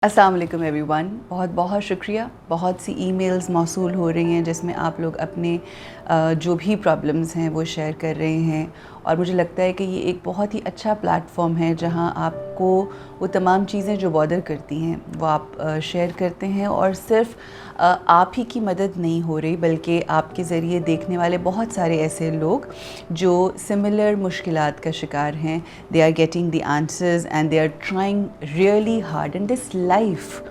अस्सलाम वालेकुम एवरीवन। बहुत बहुत शुक्रिया। बहुत सी ईमेल्स मौसूल हो रही हैं जिसमें आप लोग अपने जो भी प्रॉब्लम्स हैं वो शेयर कर रहे हैं, और मुझे लगता है कि ये एक बहुत ही अच्छा प्लेटफॉर्म है जहां आपको वो तमाम चीज़ें जो बॉदर करती हैं वो आप शेयर करते हैं। और सिर्फ आप ही की मदद नहीं हो रही, बल्कि आपके ज़रिए देखने वाले बहुत सारे ऐसे लोग जो सिमिलर मुश्किलात का शिकार हैं, they are getting the answers and they are trying really hard. And this life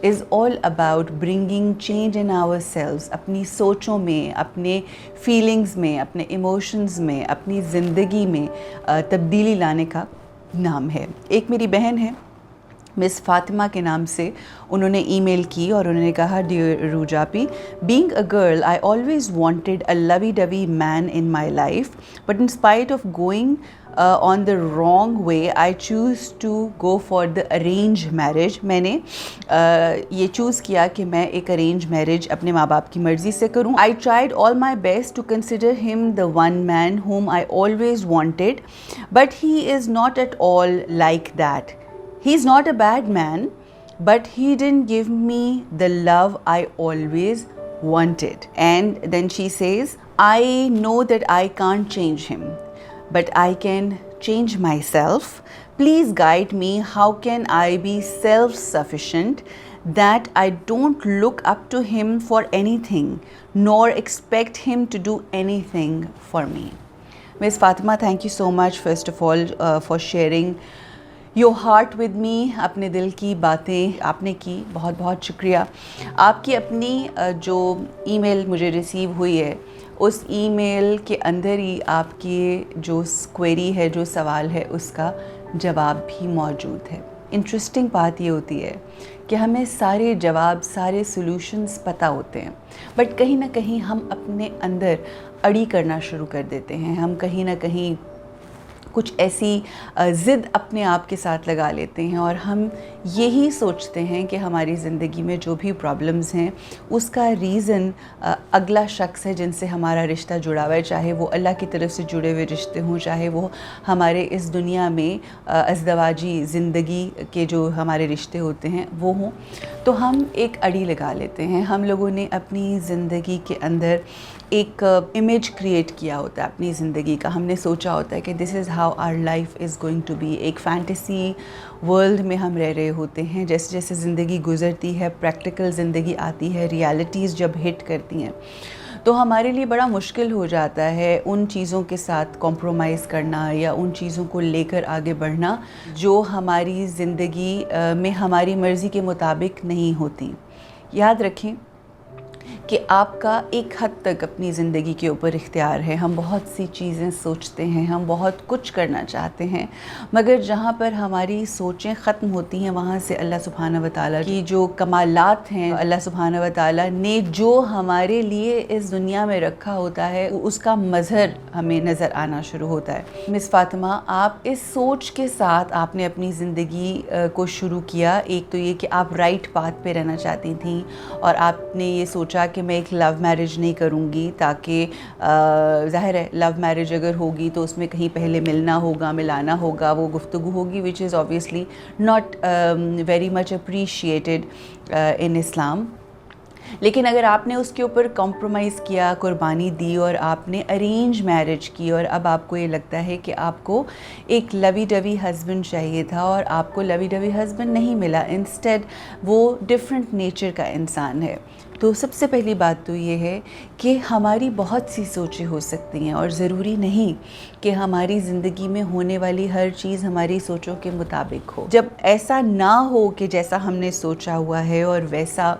is all about bringing change in ourselves, अपनी सोचों में, अपने feelings में, अपने emotions में, अपनी ज़िंदगी में तब्दीली लाने का नाम है। एक मेरी बहन है मिस फातिमा के नाम से, उन्होंने ईमेल की और उन्होंने कहा, डियर रूजापी, being a girl I always wanted a lovey dovey man in my life, but in spite of going on the wrong way I choose to go for the arrange marriage. मैंने ये choose किया कि मैं एक arrange marriage अपने माँ बाप की मर्ज़ी से करूँ। I tried all my best to consider him the one man whom I always wanted, but he is not at all like that. He's not a bad man, but he didn't give me the love I always wanted. And then she says, I know that I can't change him, but I can change myself. Please guide me. How can I be self-sufficient that I don't look up to him for anything, nor expect him to do anything for me? Miss Fatima, thank you so much first of all for sharing your heart with me. अपने दिल की बातें आपने की, बहुत बहुत शुक्रिया। आपकी अपनी जो ईमेल मुझे रिसीव हुई है, उस ईमेल के अंदर ही आपकी जो क्वेरी है, जो सवाल है, उसका जवाब भी मौजूद है। इंटरेस्टिंग बात ये होती है कि हमें सारे जवाब, सारे सॉल्यूशंस पता होते हैं, बट कहीं ना कहीं हम अपने अंदर अड़ी करना शुरू कर देते हैं। हम कहीं ना कहीं कुछ ऐसी ज़िद अपने आप के साथ लगा लेते हैं, और हम यही सोचते हैं कि हमारी ज़िंदगी में जो भी प्रॉब्लम्स हैं उसका रीज़न अगला शख्स है जिनसे हमारा रिश्ता जुड़ा हुआ है, चाहे वो अल्लाह की तरफ से जुड़े हुए रिश्ते हों, चाहे वो हमारे इस दुनिया में अज़दवाजी ज़िंदगी के जो हमारे रिश्ते होते हैं वो हों। तो हम एक अड़ी लगा लेते हैं। हम लोगों ने अपनी ज़िंदगी के अंदर एक इमेज क्रिएट किया होता है अपनी ज़िंदगी का। हमने सोचा होता है कि this is how our life is going to be. एक फैंटेसी वर्ल्ड में हम रह रहे होते हैं। जैसे जैसे ज़िंदगी गुज़रती है, प्रैक्टिकल ज़िंदगी आती है, रियलिटीज़ जब हिट करती हैं, तो हमारे लिए बड़ा मुश्किल हो जाता है उन चीज़ों के साथ कॉम्प्रोमाइज़ करना या उन चीज़ों को लेकर आगे बढ़ना जो हमारी ज़िंदगी में हमारी मर्ज़ी के मुताबिक नहीं होती। याद रखें कि आपका एक हद तक अपनी ज़िंदगी के ऊपर इख्तियार है। हम बहुत सी चीज़ें सोचते हैं, हम बहुत कुछ करना चाहते हैं, मगर जहाँ पर हमारी सोचें ख़त्म होती हैं वहाँ से अल्लाह सुब्हाना व तआला की जो कमालात हैं, अल्लाह सुब्हाना व तआला ने जो हमारे लिए इस दुनिया में रखा होता है, उसका मज़हर हमें नज़र आना शुरू होता है। मिस फातिमा, आप इस सोच के साथ आपने अपनी ज़िंदगी को शुरू किया। एक तो ये कि आप राइट पाथ पे रहना चाहती थी, और आपने ये सोचा कि मैं एक लव मैरिज नहीं करूँगी, ताकि ज़ाहिर है लव मैरिज अगर होगी तो उसमें कहीं पहले मिलना होगा, मिलाना होगा, वो गुफ्तगू होगी, which is obviously not very much appreciated in Islam. लेकिन अगर आपने उसके ऊपर कॉम्प्रोमाइज़ किया, कुर्बानी दी, और आपने अरेंज मैरिज की, और अब आपको ये लगता है कि आपको एक लवी डवी हस्बैंड चाहिए था और आपको लवी डवी हस्बैंड नहीं मिला, इंस्टेड वो डिफरेंट नेचर का इंसान है, तो सबसे पहली बात तो ये है कि हमारी बहुत सी सोचें हो सकती हैं, और ज़रूरी नहीं कि हमारी ज़िंदगी में होने वाली हर चीज़ हमारी सोचों के मुताबिक हो। जब ऐसा ना हो कि जैसा हमने सोचा हुआ है और वैसा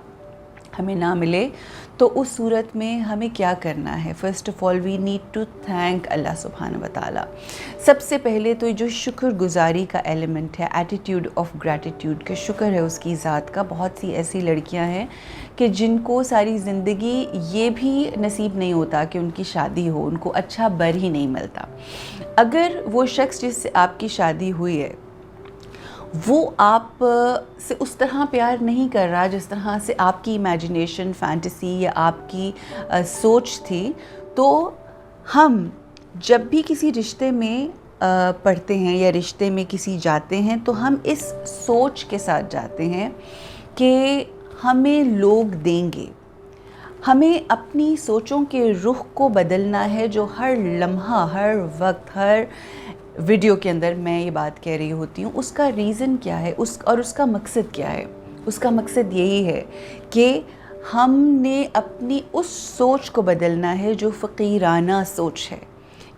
हमें ना मिले, तो उस सूरत में हमें क्या करना है? First of all we need to thank Allah सुब्हाना व तआला। सबसे पहले तो जो शुक्रगुज़ारी का एलिमेंट है, एटीट्यूड ऑफ ग्रैटिट्यूड, के शुक्र है उसकी ज़ात का। बहुत सी ऐसी लड़कियां हैं कि जिनको सारी ज़िंदगी ये भी नसीब नहीं होता कि उनकी शादी हो, उनको अच्छा बर ही नहीं मिलता। अगर वो शख्स जिससे आपकी शादी हुई है वो आप से उस तरह प्यार नहीं कर रहा जिस तरह से आपकी इमेजिनेशन, फैंटेसी या आपकी सोच थी, तो हम जब भी किसी रिश्ते में पढ़ते हैं या रिश्ते में किसी जाते हैं तो हम इस सोच के साथ जाते हैं कि हमें लोग देंगे। हमें अपनी सोचों के रुख को बदलना है, जो हर लम्हा, हर वक्त, हर वीडियो के अंदर मैं ये बात कह रही होती हूँ। उसका रीज़न क्या है, उसका मकसद क्या है? उसका मकसद यही है कि हमने अपनी उस सोच को बदलना है जो फ़कीराना सोच है।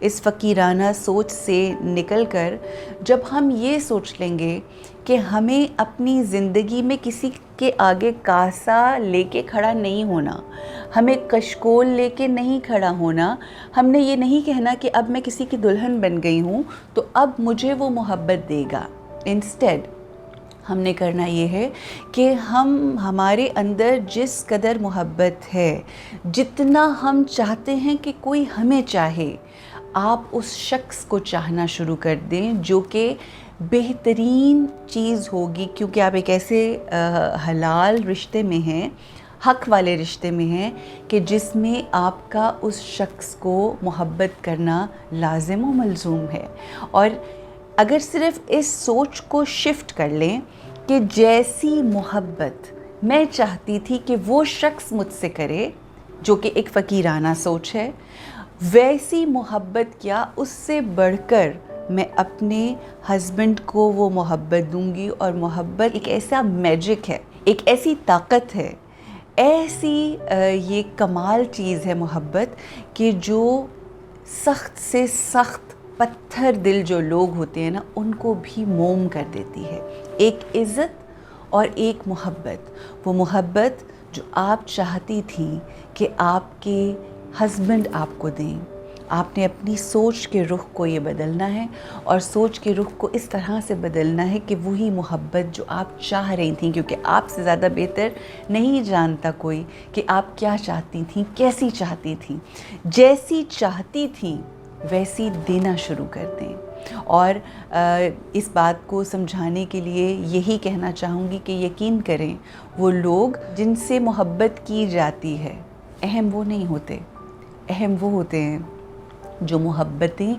इस फ़कीराना सोच से निकलकर जब हम ये सोच लेंगे कि हमें अपनी ज़िंदगी में किसी के आगे कासा लेके खड़ा नहीं होना, हमें कशकोल लेके नहीं खड़ा होना, हमने ये नहीं कहना कि अब मैं किसी की दुल्हन बन गई हूँ तो अब मुझे वो मोहब्बत देगा। इंस्टेड हमने करना ये है कि हम हमारे अंदर जिस कदर मोहब्बत है, जितना हम चाहते हैं कि कोई हमें चाहे, आप उस शख्स को चाहना शुरू कर दें जो कि बेहतरीन चीज़ होगी, क्योंकि आप एक ऐसे हलाल रिश्ते में हैं, हक़ वाले रिश्ते में हैं कि जिसमें आपका उस शख्स को मोहब्बत करना लाज़िम व मलज़ूम है। और अगर सिर्फ़ इस सोच को शिफ्ट कर लें कि जैसी मोहब्बत मैं चाहती थी कि वो शख्स मुझसे करे, जो कि एक फ़कीराना सोच है, वैसी मोहब्बत क्या उससे बढ़कर मैं अपने हस्बैंड को वो मोहब्बत दूंगी। और मोहब्बत एक ऐसा मैजिक है, एक ऐसी ताकत है, ऐसी ये कमाल चीज़ है मोहब्बत कि जो सख्त से सख्त पत्थर दिल जो लोग होते हैं ना, उनको भी मोम कर देती है। एक इज़्ज़त और एक मोहब्बत, वो मोहब्बत जो आप चाहती थी कि आपके हस्बैंड आपको दें। आपने अपनी सोच के रुख को ये बदलना है, और सोच के रुख को इस तरह से बदलना है कि वही मोहब्बत जो आप चाह रही थी, क्योंकि आपसे ज़्यादा बेहतर नहीं जानता कोई कि आप क्या चाहती थी, कैसी चाहती थी। जैसी चाहती थी वैसी देना शुरू कर दें। और इस बात को समझाने के लिए यही कहना चाहूँगी कि यकीन करें, वो लोग जिनसे मोहब्बत की जाती है अहम वो नहीं होते, अहम वो होते हैं जो मोहब्बतें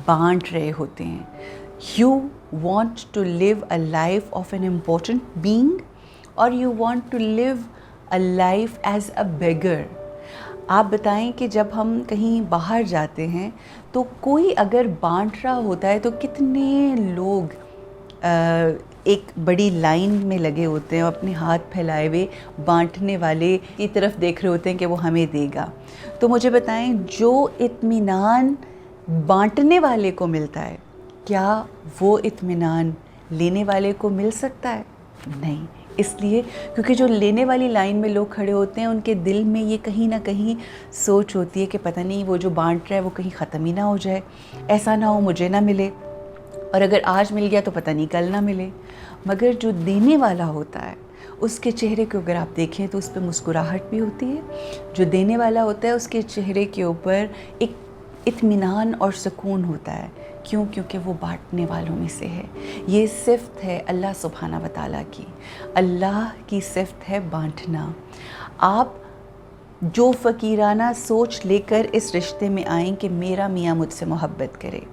बांट रहे होते हैं। You want to live a life of an important being, और you want to live a life as a beggar. आप बताएं कि जब हम कहीं बाहर जाते हैं तो कोई अगर बांट रहा होता है तो कितने लोग एक बड़ी लाइन में लगे होते हैं, अपने हाथ फैलाए हुए बांटने वाले की तरफ देख रहे होते हैं कि वो हमें देगा। तो मुझे बताएं, जो इत्मीनान बांटने वाले को मिलता है, क्या वो इत्मीनान लेने वाले को मिल सकता है? नहीं। इसलिए क्योंकि जो लेने वाली लाइन में लोग खड़े होते हैं, उनके दिल में ये कहीं ना कहीं सोच होती है कि पता नहीं वो जो बांट रहा है वो कहीं ख़त्म ही ना हो जाए, ऐसा ना हो मुझे ना मिले, और अगर आज मिल गया तो पता नहीं कल ना मिले। मगर जो देने वाला होता है उसके चेहरे को अगर आप देखें तो उस पर मुस्कुराहट भी होती है। जो देने वाला होता है उसके चेहरे के ऊपर एक इत्मीनान और सुकून होता है। क्यों? क्योंकि वो बांटने वालों में से है। ये सिफ़त है अल्लाह सुब्हाना व तआला की। अल्लाह की सिफ़त है बांटना। आप जो फ़कीराना सोच लेकर इस रिश्ते में आएँ कि मेरा मियाँ मुझसे मोहब्बत करे,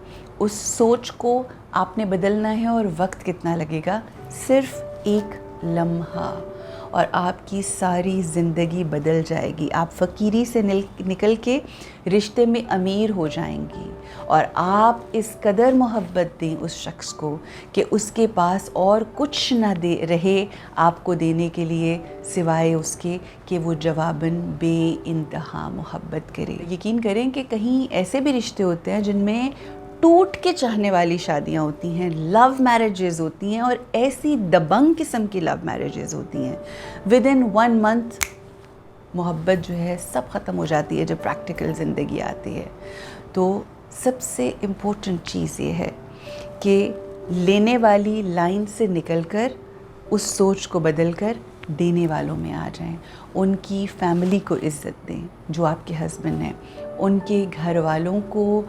उस सोच को आपने बदलना है। और वक्त कितना लगेगा? सिर्फ़ एक लम्हा, और आपकी सारी ज़िंदगी बदल जाएगी। आप फ़कीरी से निकल के रिश्ते में अमीर हो जाएंगी, और आप इस कदर मोहब्बत दें उस शख्स को कि उसके पास और कुछ ना दे रहे आपको देने के लिए सिवाय उसके कि वो जवाबन बेइंतहा मोहब्बत करे। यकीन करें कि कहीं ऐसे भी रिश्ते होते हैं जिनमें टूट के चाहने वाली शादियाँ होती हैं, लव मैरिजेज़ होती हैं, और ऐसी दबंग किस्म की लव मैरिजेज़ होती हैं। विद इन 1 मंथ मोहब्बत जो है सब ख़त्म हो जाती है जब प्रैक्टिकल ज़िंदगी आती है। तो सबसे इम्पोर्टेंट चीज़ ये है कि लेने वाली लाइन से निकलकर उस सोच को बदलकर देने वालों में आ जाएं। उनकी फैमिली को इज़्ज़त दें जो आपके हस्बैंड हैं, उनके घर वालों को,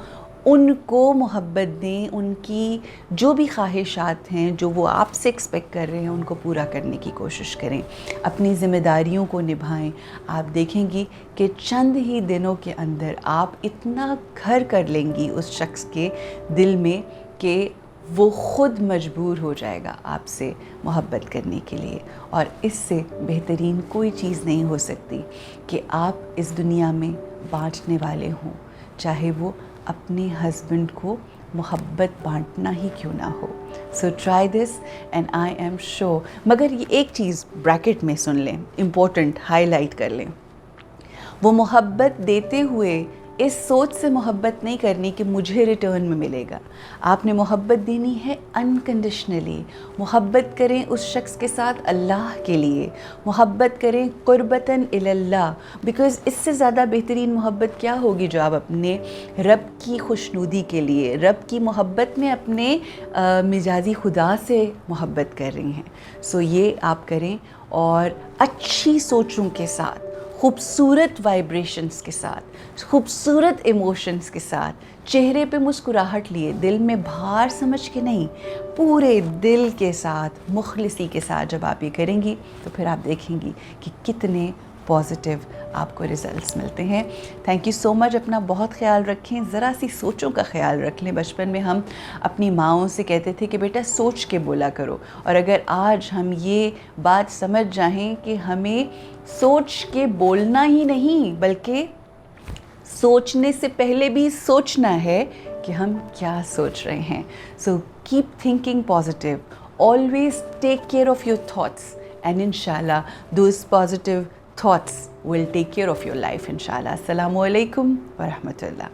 उनको मोहब्बत दें। उनकी जो भी ख्वाहिशात हैं, जो वो आपसे एक्सपेक्ट कर रहे हैं, उनको पूरा करने की कोशिश करें। अपनी ज़िम्मेदारियों को निभाएं। आप देखेंगी कि चंद ही दिनों के अंदर आप इतना घर कर लेंगी उस शख्स के दिल में کہ وہ خود مجبور ہو جائے گا آپ سے محبت کرنے کے لیے. اور اس سے بہترین کوئی چیز نہیں ہو سکتی کہ آپ اس دنیا میں بانٹنے والے ہوں, چاہے وہ اپنے ہسبینڈ کو محبت بانٹنا ہی کیوں نہ ہو. So try this and I am sure. مگر یہ ایک چیز بریکٹ میں سن لیں, امپورٹنٹ, ہائی لائٹ کر لیں, وہ محبت دیتے ہوئے اس سوچ سے محبت نہیں کرنی کہ مجھے ریٹرن میں ملے گا. آپ نے محبت دینی ہے انکنڈیشنلی. محبت کریں اس شخص کے ساتھ اللہ کے لیے, محبت کریں قربتاً الی اللہ, بیکاز اس سے زیادہ بہترین محبت کیا ہوگی جو آپ اپنے رب کی خوشنودی کے لیے, رب کی محبت میں اپنے مزاجی خدا سے محبت کر رہی ہیں. سو یہ آپ کریں, اور اچھی سوچوں کے ساتھ, خوبصورت وائبریشنز کے ساتھ, خوبصورت ایموشنز کے ساتھ, چہرے پہ مسکراہٹ لیے, دل میں بھار سمجھ کے نہیں, پورے دل کے ساتھ, مخلصی کے ساتھ جب آپ یہ کریں گی تو پھر آپ دیکھیں گی کہ کتنے پازیٹیو آپ کو ریزلٹس ملتے ہیں. تھینک یو سو مچ. اپنا بہت خیال رکھیں, ذرا سی سوچوں کا خیال رکھ لیں. بچپن میں ہم اپنی ماؤں سے کہتے تھے کہ بیٹا سوچ کے بولا کرو, اور اگر آج ہم یہ بات سمجھ جائیں کہ ہمیں سوچ کے بولنا ہی نہیں بلکہ سوچنے سے پہلے بھی سوچنا ہے کہ ہم کیا سوچ رہے ہیں. So keep thinking positive, always take care of your thoughts, and inshallah those positive thoughts will take care of your life inshallah. Assalamu alaikum wa rahmatullah.